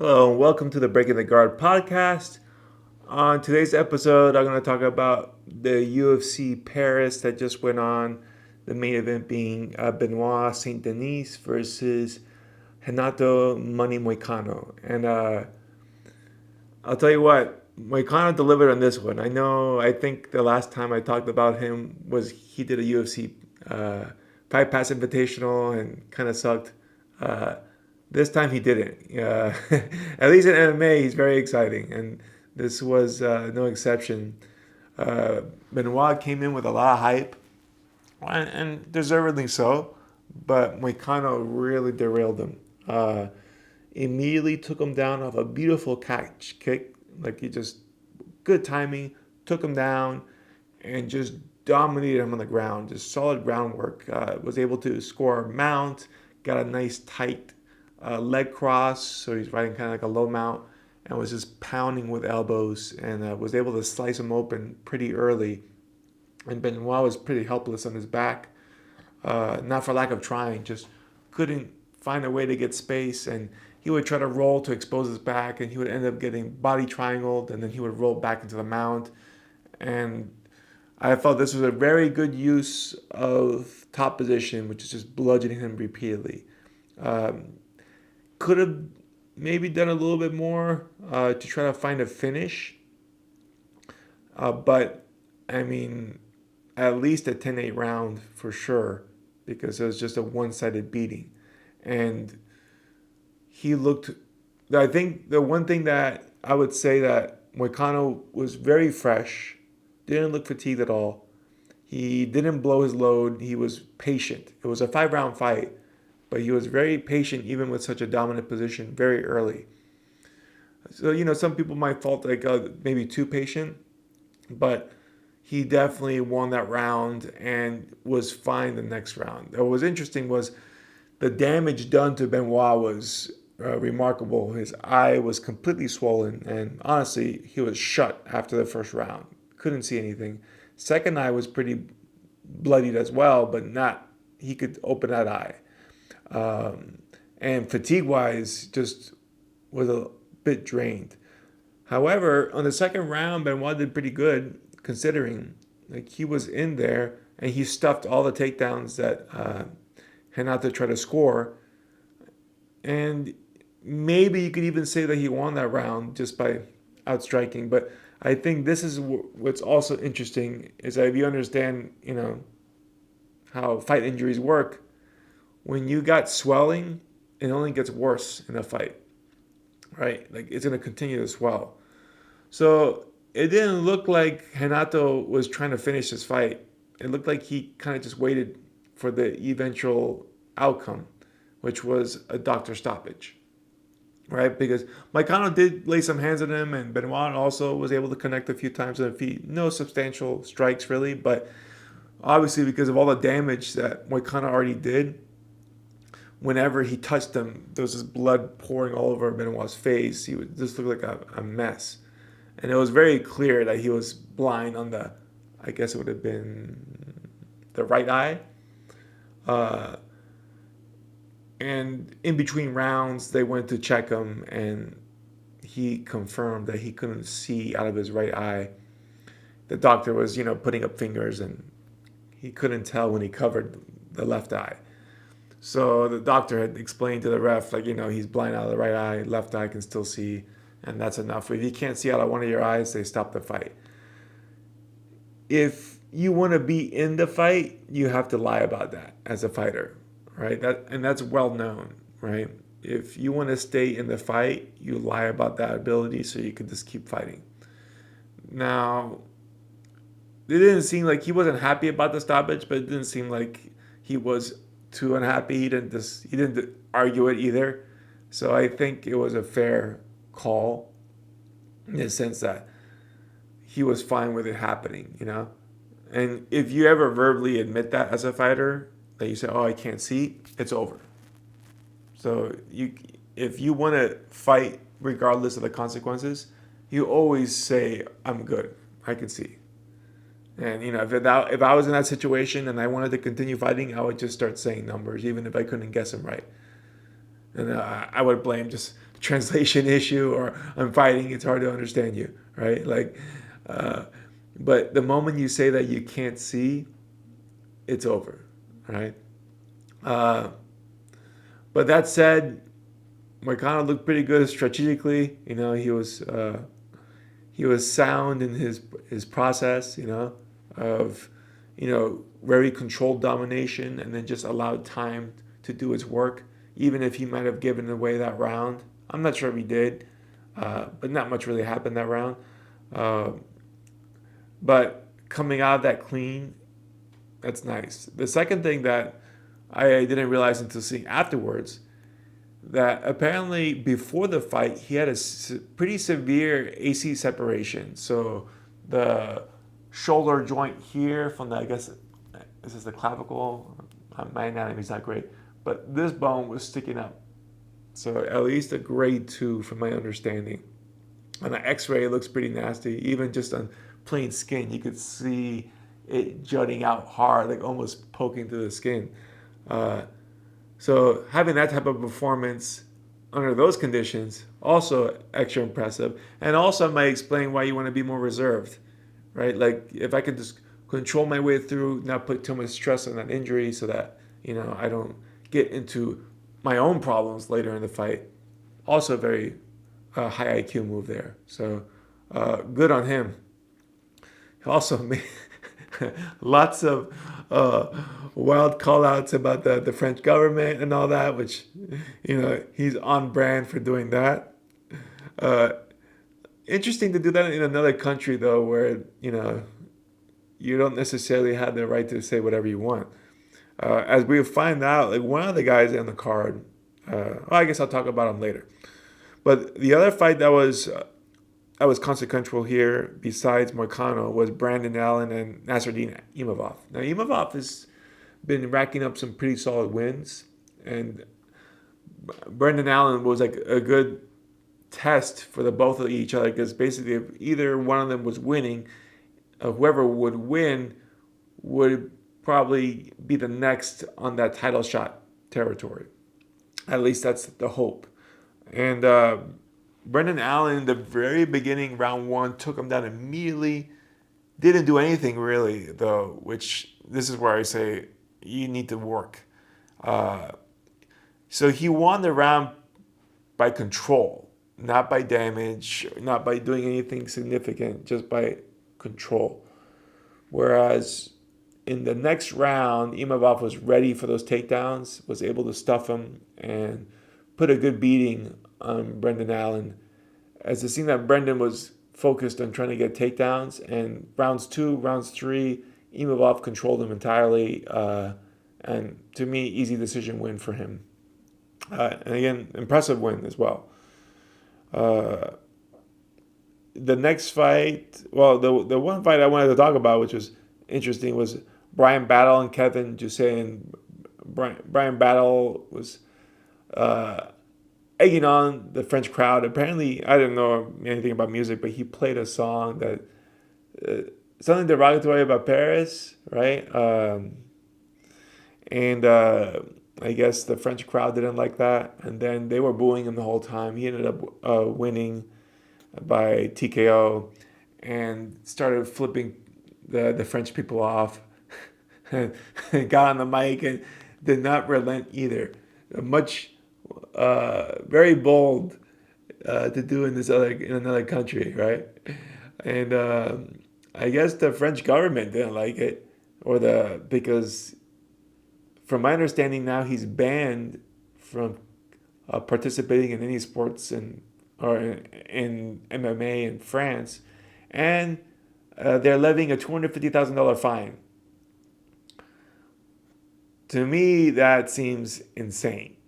Hello and welcome to the Breaking the Guard podcast. On today's episode, I'm going to talk about the UFC Paris that just went on. The main event being Benoit Saint Denis versus Renato Money Moicano. And I'll tell you what, Moicano delivered on this one. I think the last time I talked about him was he did a UFC Fight Pass Invitational and kind of sucked. Uh, this time he didn't. At least in MMA, he's very exciting, and this was no exception. Benoit came in with a lot of hype, and deservedly so, but Moicano really derailed him. Immediately took him down off a beautiful catch kick, like he just good timing, took him down, and just dominated him on the ground. Just solid groundwork. Was able to score a mount, got a nice tight leg cross, so he's riding kind of like a low mount, and was just pounding with elbows, and was able to slice him open pretty early. And Benoit was pretty helpless on his back, not for lack of trying, just couldn't find a way to get space, and he would try to roll to expose his back, and he would end up getting body triangled, and then he would roll back into the mount. And I felt this was a very good use of top position, which is just bludgeoning him repeatedly. Um, could have maybe done a little bit more to try to find a finish, but I mean, at least a 10-8 round for sure, because it was just a one-sided beating. And he looked, I think the one thing that I would say that Moicano was very fresh, didn't look fatigued at all. He didn't blow his load. He was patient. It was a 5 round fight, but he was very patient even with such a dominant position very early. So, some people might fault like maybe too patient, but he definitely won that round and was fine the next round. What was interesting was the damage done to Benoit was remarkable. His eye was completely swollen, and honestly, he was shut after the first round. Couldn't see anything. Second eye was pretty bloodied as well, but not. He could open that eye. Um, and fatigue wise, just was a bit drained. However, on the second round, Benoit did pretty good considering. Like he was in there and he stuffed all the takedowns that Renato tried to score. And maybe you could even say that he won that round just by outstriking. But I think this is what's also interesting is that if you understand, how fight injuries work, when you got swelling, it only gets worse in a fight, right? Like it's going to continue to swell. So it didn't look like Renato was trying to finish this fight. It looked like he kind of just waited for the eventual outcome, which was a doctor stoppage, right? Because Moicano did lay some hands on him, and Benoit also was able to connect a few times on the feet. No substantial strikes, really, but obviously because of all the damage that Moicano already did, whenever he touched him, there was this blood pouring all over Benoit's face. He would just look like a mess. And it was very clear that he was blind on I guess it would have been the right eye. Uh, and in between rounds, they went to check him, and he confirmed that he couldn't see out of his right eye. The doctor was, putting up fingers, and he couldn't tell when he covered the left eye. So the doctor had explained to the ref, like, he's blind out of the right eye, left eye can still see, and that's enough. If you can't see out of one of your eyes, they stop the fight. If you want to be in the fight, you have to lie about that as a fighter, right? That's well known, right? If you want to stay in the fight, you lie about that ability so you can just keep fighting. Now, it didn't seem like he wasn't happy about the stoppage, but it didn't seem like he was too unhappy. He didn't argue it either. So I think it was a fair call in the sense that he was fine with it happening. And if you ever verbally admit that as a fighter, that you say, "Oh, I can't see," it's over. So if you want to fight regardless of the consequences, you always say, "I'm good. I can see." And if I was in that situation and I wanted to continue fighting, I would just start saying numbers, even if I couldn't guess them right. And I would blame just translation issue, or I'm fighting, it's hard to understand you, right? Like, uh, but the moment you say that you can't see, it's over, right? Uh, but that said, Moicano looked pretty good strategically. He was sound in his process. Of very controlled domination, and then just allowed time to do its work. Even if he might have given away that round, I'm not sure if he did, but not much really happened that round. Uh, but coming out of that clean, that's nice. The second thing that I didn't realize until seeing afterwards, that apparently before the fight he had a pretty severe AC separation. So the shoulder joint here from the, I guess this is the clavicle. My anatomy is not great, but this bone was sticking up. So at least a grade 2 from my understanding. On the X-ray, it looks pretty nasty. Even just on plain skin, you could see it jutting out hard, like almost poking through the skin. Uh, so having that type of performance under those conditions, also extra impressive, and also might explain why you want to be more reserved, right? Like if I could just control my way through, not put too much stress on that injury, so that I don't get into my own problems later in the fight. Also, a very high IQ move there. So good on him. He also made lots of wild call outs about the French government and all that, which, he's on brand for doing that. Uh, Interesting to do that in another country, though, where, you don't necessarily have the right to say whatever you want. As we find out, like one of the guys on the card, well, I guess I'll talk about him later. But the other fight that was consequential here, besides Moicano, was Brandon Allen and Nasruddin Imavov. Now, Imavov has been racking up some pretty solid wins, and Brandon Allen was like a good test for the both of each other, because basically, if either one of them was winning, whoever would win would probably be the next on that title shot territory. At least that's the hope. And Brendan Allen, in the very beginning, round one, took him down immediately. Didn't do anything really, though, which this is where I say you need to work. Uh, so he won the round by control, not by damage, not by doing anything significant, just by control. Whereas in the next round, Imavov was ready for those takedowns, was able to stuff him and put a good beating on Brendan Allen. As it seemed that Brendan was focused on trying to get takedowns, and rounds 2, rounds 3, Imavov controlled him entirely. And to me, easy decision win for him. And again, impressive win as well. Uh, the next fight, well, the one fight I wanted to talk about, which was interesting, was Brian Battle and Kevin Jusain. Brian Battle was egging on the French crowd. Apparently, I didn't know anything about music, but he played a song that something derogatory about Paris, right? And I guess the French crowd didn't like that, and then they were booing him the whole time. He ended up winning by TKO and started flipping the French people off. And got on the mic and did not relent either. Much very bold to do in another country, right? And I guess the French government didn't like it, because from my understanding now he's banned from participating in any sports or in MMA in France, and they're levying a $250,000 fine. To me, that seems insane,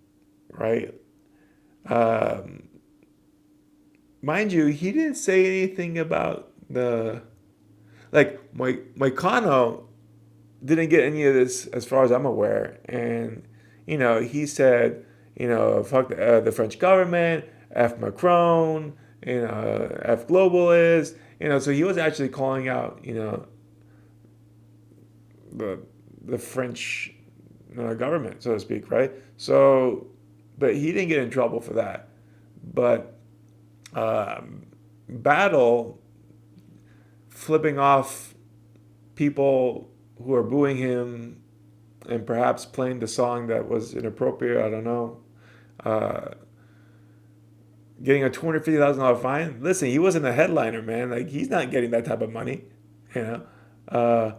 right? Um, Mind you, he didn't say anything about Moicano didn't get any of this as far as I'm aware. And, he said, fuck the French government, F Macron, F globalist, so he was actually calling out, the, the French government, so to speak, right? So, but he didn't get in trouble for that. But Battle flipping off people who are booing him and perhaps playing the song that was inappropriate. I don't know. Uh, Getting a $250,000 fine. Listen, he wasn't a headliner, man. Like he's not getting that type of money, you know. Uh,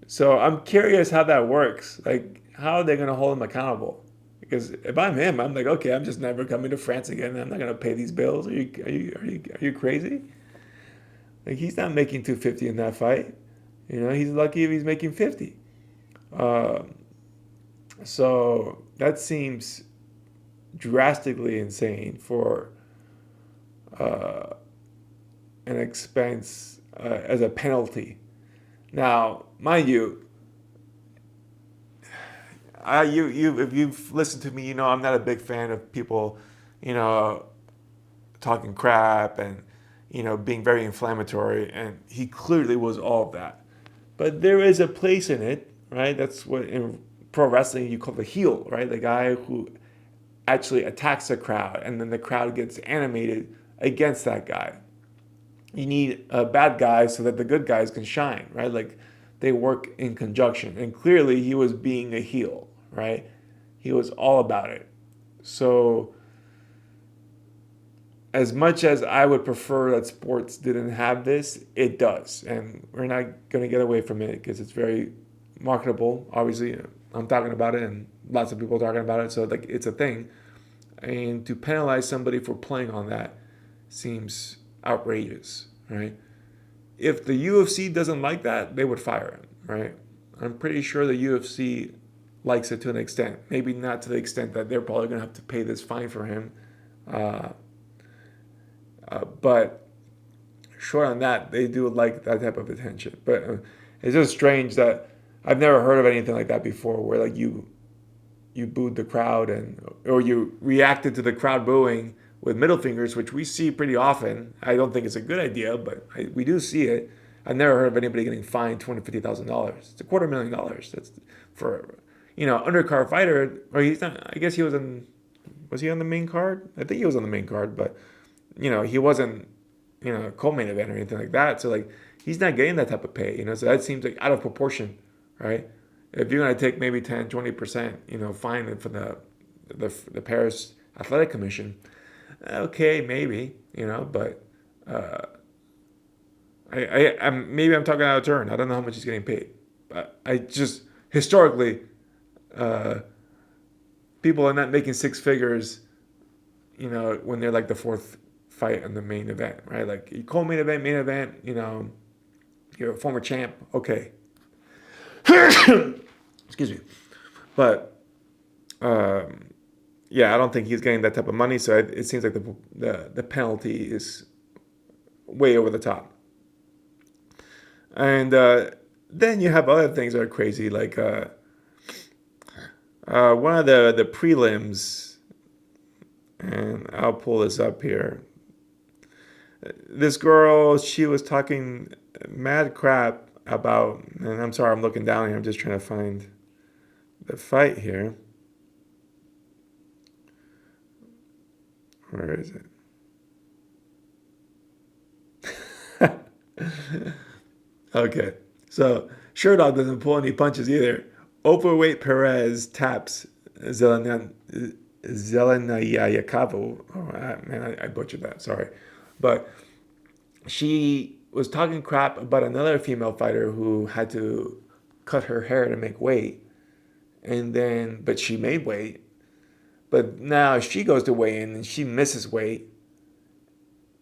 so I'm curious how that works. Like, how are they going to hold him accountable? Because if I'm him, I'm like, okay, I'm just never coming to France again. I'm not going to pay these bills. Are you crazy? Like he's not making 250 in that fight. He's lucky if he's making 50. Uh, so that seems drastically insane for uh, an expense as a penalty. Now, mind you, if you've listened to me, I'm not a big fan of people, you know, talking crap and being very inflammatory, and he clearly was all of that. But there is a place in it, right? That's what in pro wrestling you call the heel, right? The guy who actually attacks the crowd, and then the crowd gets animated against that guy. You need a bad guy so that the good guys can shine, right? Like they work in conjunction. And clearly he was being a heel, right? He was all about it. So as much as I would prefer that sports didn't have this, it does. And we're not going to get away from it because it's very marketable. Obviously, I'm talking about it and lots of people are talking about it. So like it's a thing. And to penalize somebody for playing on that seems outrageous, right? If the UFC doesn't like that, they would fire him, right? I'm pretty sure the UFC likes it to an extent. Maybe not to the extent that they're probably going to have to pay this fine for him. Uh, but short on that, they do like that type of attention. But it's just strange that I've never heard of anything like that before, where like you booed the crowd or you reacted to the crowd booing with middle fingers, which we see pretty often. I don't think it's a good idea, but we do see it. I've never heard of anybody getting fined $250,000. It's $250,000. That's for undercard fighter. Or he's not. I guess he was in. Was he on the main card? I think he was on the main card, but he wasn't co-main event or anything like that. So like he's not getting that type of pay. So that seems like out of proportion, right? If you're gonna take maybe 10, 20%, fine for the Paris Athletic Commission, okay, maybe, but maybe I'm talking out of turn. I don't know how much he's getting paid, but I just historically, people are not making six figures, when they're like the fourth fight in the main event, right? Like you call main event, you're a former champ, okay. Excuse me, but yeah, I don't think he's getting that type of money. So it seems like the penalty is way over the top. And then you have other things that are crazy, like one of the prelims, and I'll pull this up here. This girl, she was talking mad crap about, and I'm sorry, I'm looking down here. I'm just trying to find the fight here. Where is it? Okay, so Sherdog doesn't pull any punches either. Overweight Perez taps Zelenayakavo. Oh, man, I butchered that. Sorry. But she was talking crap about another female fighter who had to cut her hair to make weight. But she made weight. But now she goes to weigh in and she misses weight.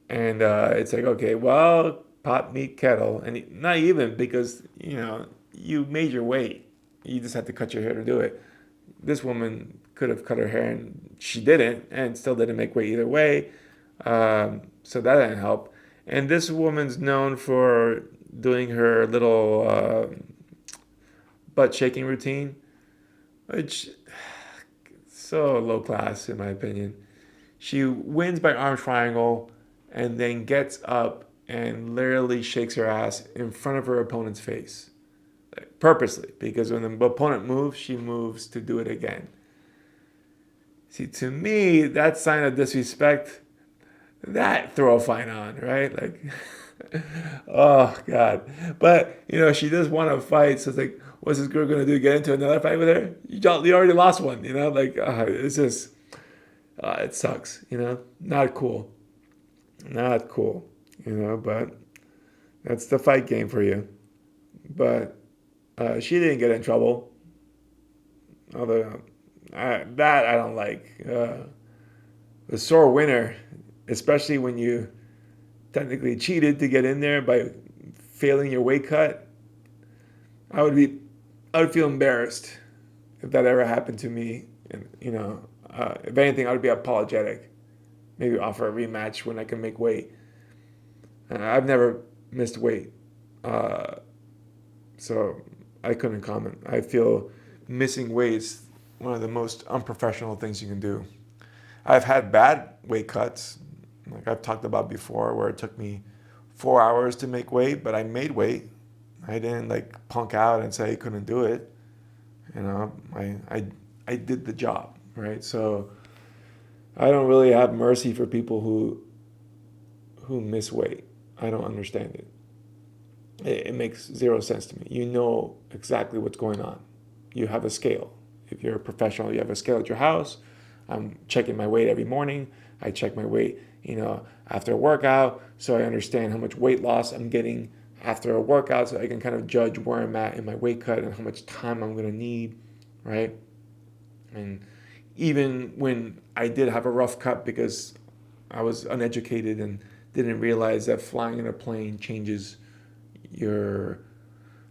And it's like, okay, well, pot, meat, kettle. And not even because, you made your weight. You just had to cut your hair to do it. This woman could have cut her hair and she didn't and still didn't make weight either way. So that didn't help. And this woman's known for doing her little butt shaking routine, which so low class in my opinion. She wins by arm triangle and then gets up and literally shakes her ass in front of her opponent's face. Purposely, because when the opponent moves, she moves to do it again. See, to me, that sign of disrespect, that throw a fine on, right? Like, oh God. But she does want to fight, so it's like, what's this girl gonna do? Get into another fight with her? You already lost one, Like, it's just, it sucks, Not cool, not cool, But that's the fight game for you. But she didn't get in trouble, although that I don't like. A sore winner, especially when you technically cheated to get in there by failing your weight cut. I would be, I would feel embarrassed if that ever happened to me. And if anything, I would be apologetic. Maybe offer a rematch when I can make weight. I've never missed weight, uh, so I couldn't comment. I feel missing weight is one of the most unprofessional things you can do. I've had bad weight cuts, like I've talked about before, where it took me 4 hours to make weight, but I made weight. I didn't like punk out and say I couldn't do it. I did the job, right? So I don't really have mercy for people who miss weight. I don't understand it. It makes zero sense to me. You know exactly what's going on. You have a scale. If you're a professional, you have a scale at your house. I'm checking my weight every morning. I check my weight, after a workout, so I understand how much weight loss I'm getting after a workout, so I can kind of judge where I'm at in my weight cut and how much time I'm gonna need, right? And even when I did have a rough cut because I was uneducated and didn't realize that flying in a plane changes your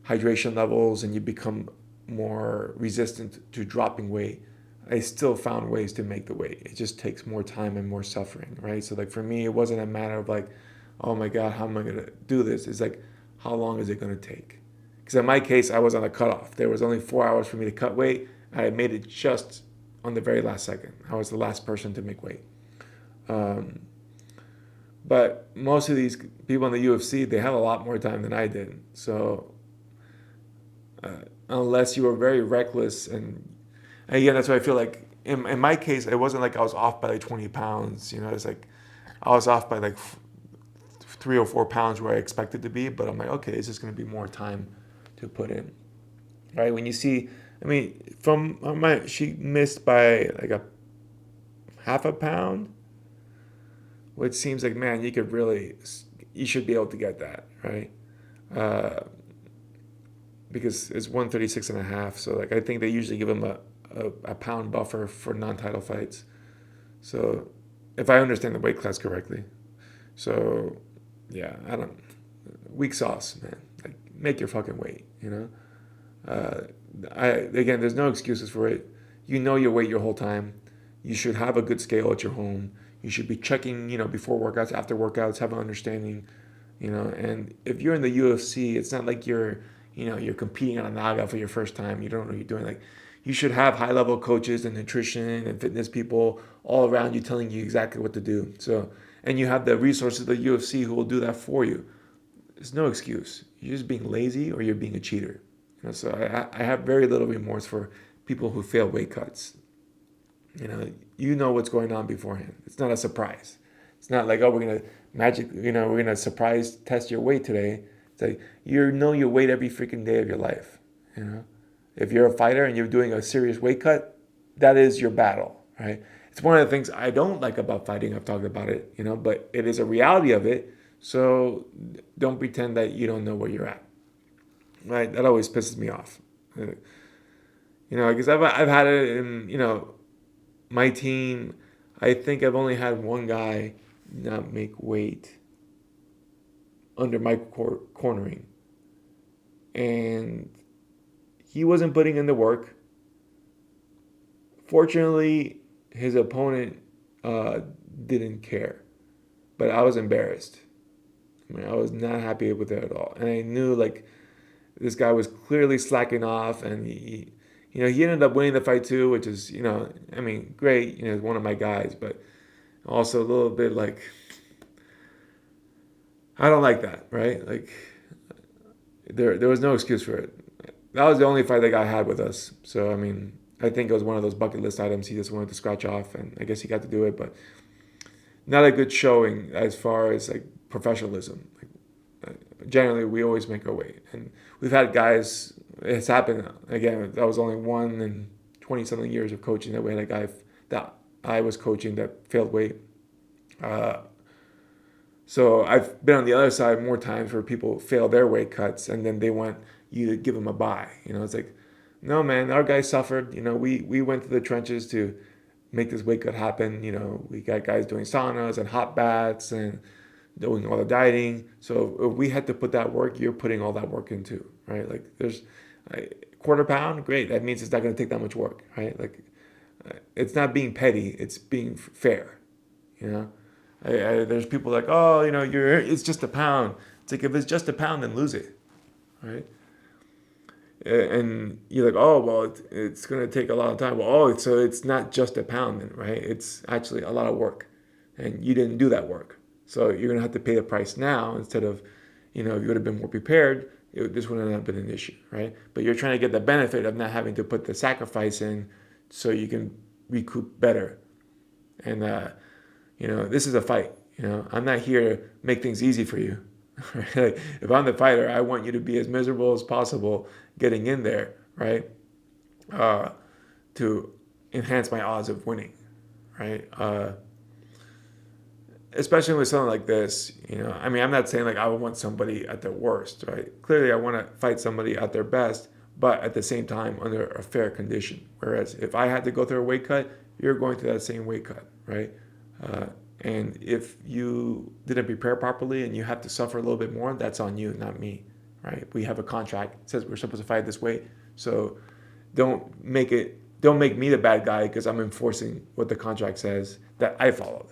hydration levels and you become more resistant to dropping weight, I still found ways to make the weight. It just takes more time and more suffering, right? So like for me, it wasn't a matter of like, oh my God, how am I gonna do this? It's like, how long is it gonna take? Because in my case, I was on a cutoff. There was only 4 hours for me to cut weight. I made it just on the very last second. I was the last person to make weight. Um, but most of these people in the UFC, they have a lot more time than I did. So unless you were very reckless, and again, that's why I feel like in my case, it wasn't like I was off by like 20 pounds. It's like I was off by like 3 or 4 pounds where I expected to be. But I'm like, okay, it's just going to be more time to put in, right? When you see, I mean, she missed by like a half a pound, which seems like, man, you should be able to get that, right? Uh, because it's 136 and a half. So like I think they usually give them a pound buffer for non-title fights. So if I understand the weight class correctly. So yeah, I don't, weak sauce, man. Like make your fucking weight. Uh, again, there's no excuses for it. You know your weight your whole time. You should have a good scale at your home. You should be checking, before workouts, after workouts, have an understanding, And if you're in the UFC, it's not like you're competing on a naga for your first time. You don't know what you're doing. Like, you should have high level coaches and nutrition and fitness people all around you telling you exactly what to do. So, and you have the resources of the UFC who will do that for you. There's no excuse. You're just being lazy or you're being a cheater. So I have very little remorse for people who fail weight cuts. You know what's going on beforehand. It's not a surprise. It's not like, oh, we're gonna surprise test your weight today. It's like you know your weight every freaking day of your life. If you're a fighter and you're doing a serious weight cut, that is your battle, right? It's one of the things I don't like about fighting. I've talked about it, but it is a reality of it. So don't pretend that you don't know where you're at, right? That always pisses me off. Because I've had it in my team. I think I've only had one guy not make weight under my cornering, and he wasn't putting in the work. Fortunately, his opponent didn't care, but I was embarrassed. I mean, I was not happy with it at all, and I knew like this guy was clearly slacking off, and he ended up winning the fight too, which is I mean, great, one of my guys, but also a little bit like I don't like that, right? Like there was no excuse for it. That was the only fight that guy had with us. So I mean, I think it was one of those bucket list items he just wanted to scratch off, and I guess he got to do it, but not a good showing as far as like professionalism. Generally, we always make our weight, and we've had guys. It's happened again. That was only one in 20 something years of coaching that we had a guy that I was coaching that failed weight. Uh, so I've been on the other side more times where people fail their weight cuts and then they want you to give them a buy. It's like, no man, our guys suffered. We went to the trenches to make this weight cut happen. We got guys doing saunas and hot baths and doing all the dieting. So if we had to put that work, you're putting all that work into, right? Like there's a quarter pound, great. That means it's not going to take that much work, right? Like it's not being petty, it's being fair, you know? There's people like, oh, it's just a pound. It's like, if it's just a pound, then lose it, right? And you're like, oh, well, it's going to take a lot of time. Well, oh, so it's not just a pound then, right? It's actually a lot of work, and you didn't do that work. So you're going to have to pay the price now instead of, if you would have been more prepared, this wouldn't have been an issue, right? But you're trying to get the benefit of not having to put the sacrifice in so you can recoup better. And, this is a fight. I'm not here to make things easy for you. Like, if I'm the fighter, I want you to be as miserable as possible getting in there, right? To enhance my odds of winning, right? Especially with something like this, I'm not saying like I would want somebody at their worst, right? Clearly, I want to fight somebody at their best, but at the same time under a fair condition. Whereas if I had to go through a weight cut, you're going through that same weight cut, right? And if you didn't prepare properly and you have to suffer a little bit more, that's on you, not me, right? We have a contract. It says we're supposed to fight this way. So don't make me the bad guy because I'm enforcing what the contract says that I followed.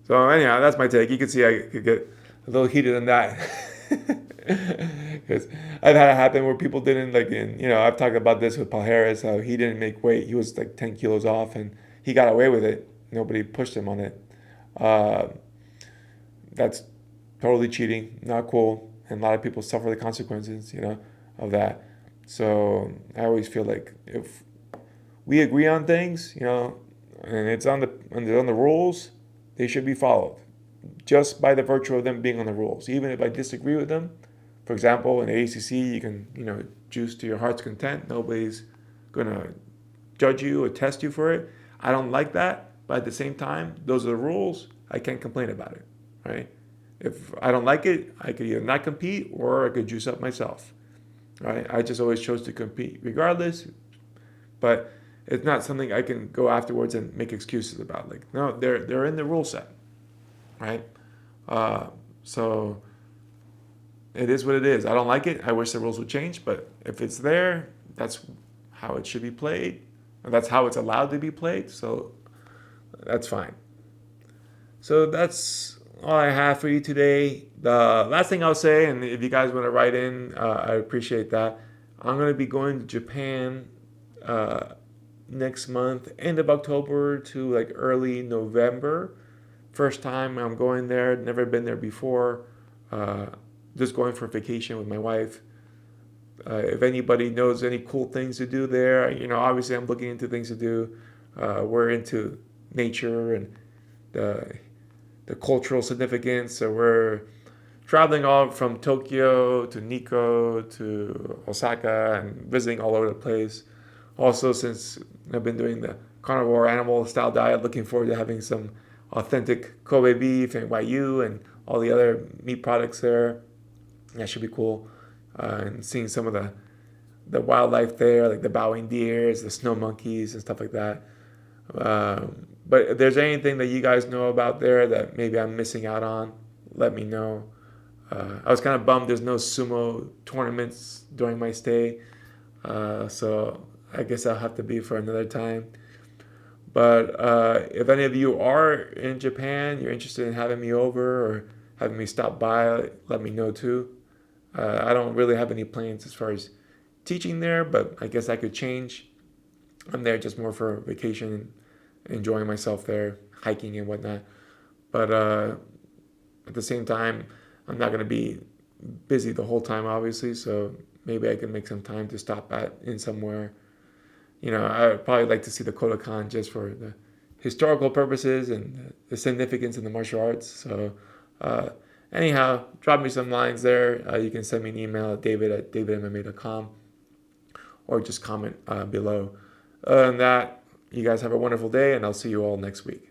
So anyhow, that's my take. You can see I could get a little heated on that. Because I've had it happen where people didn't I've talked about this with Paul Harris, how he didn't make weight. He was like 10 kilos off and he got away with it. Nobody pushed him on it. That's totally cheating, not cool. And a lot of people suffer the consequences, of that. So I always feel like if we agree on things, and it's on the rules, they should be followed. Just by the virtue of them being on the rules. Even if I disagree with them, for example, in the ACC, you can, juice to your heart's content. Nobody's going to judge you or test you for it. I don't like that, but at the same time, those are the rules. I can't complain about it, right? If I don't like it, I could either not compete or I could juice up myself, right? I just always chose to compete regardless, but it's not something I can go afterwards and make excuses about. Like, no, they're in the rule set, right? So it is what it is. I don't like it. I wish the rules would change, but if it's there, that's how it should be played. And that's how it's allowed to be played. So that's fine. So that's all I have for you today. The last thing I'll say, and if you guys want to write in, I appreciate that. I'm going to be going to Japan next month, end of October to like early November. First time I'm going there. Never been there before. Just going for vacation with my wife. If anybody knows any cool things to do there, obviously I'm looking into things to do. We're into nature and the cultural significance. So we're traveling all from Tokyo to Nikko to Osaka and visiting all over the place. Also, since I've been doing the carnivore animal style diet, looking forward to having some authentic Kobe beef and Wagyu and all the other meat products there. That should be cool. And seeing some of the wildlife there, like the bowing deers, the snow monkeys, and stuff like that. But if there's anything that you guys know about there that maybe I'm missing out on, let me know. I was kind of bummed there's no sumo tournaments during my stay. So I guess I'll have to be for another time. But if any of you are in Japan, you're interested in having me over or having me stop by, let me know too. I don't really have any plans as far as teaching there, but I guess I could change. I'm there just more for vacation, enjoying myself there, hiking and whatnot. But at the same time, I'm not going to be busy the whole time, obviously. So maybe I can make some time to stop in somewhere. I would probably like to see the Kodokan just for the historical purposes and the significance in the martial arts. So, uh, anyhow, drop me some lines there. You can send me an email at david@davidmma.com or just comment below. Other than that, you guys have a wonderful day, and I'll see you all next week.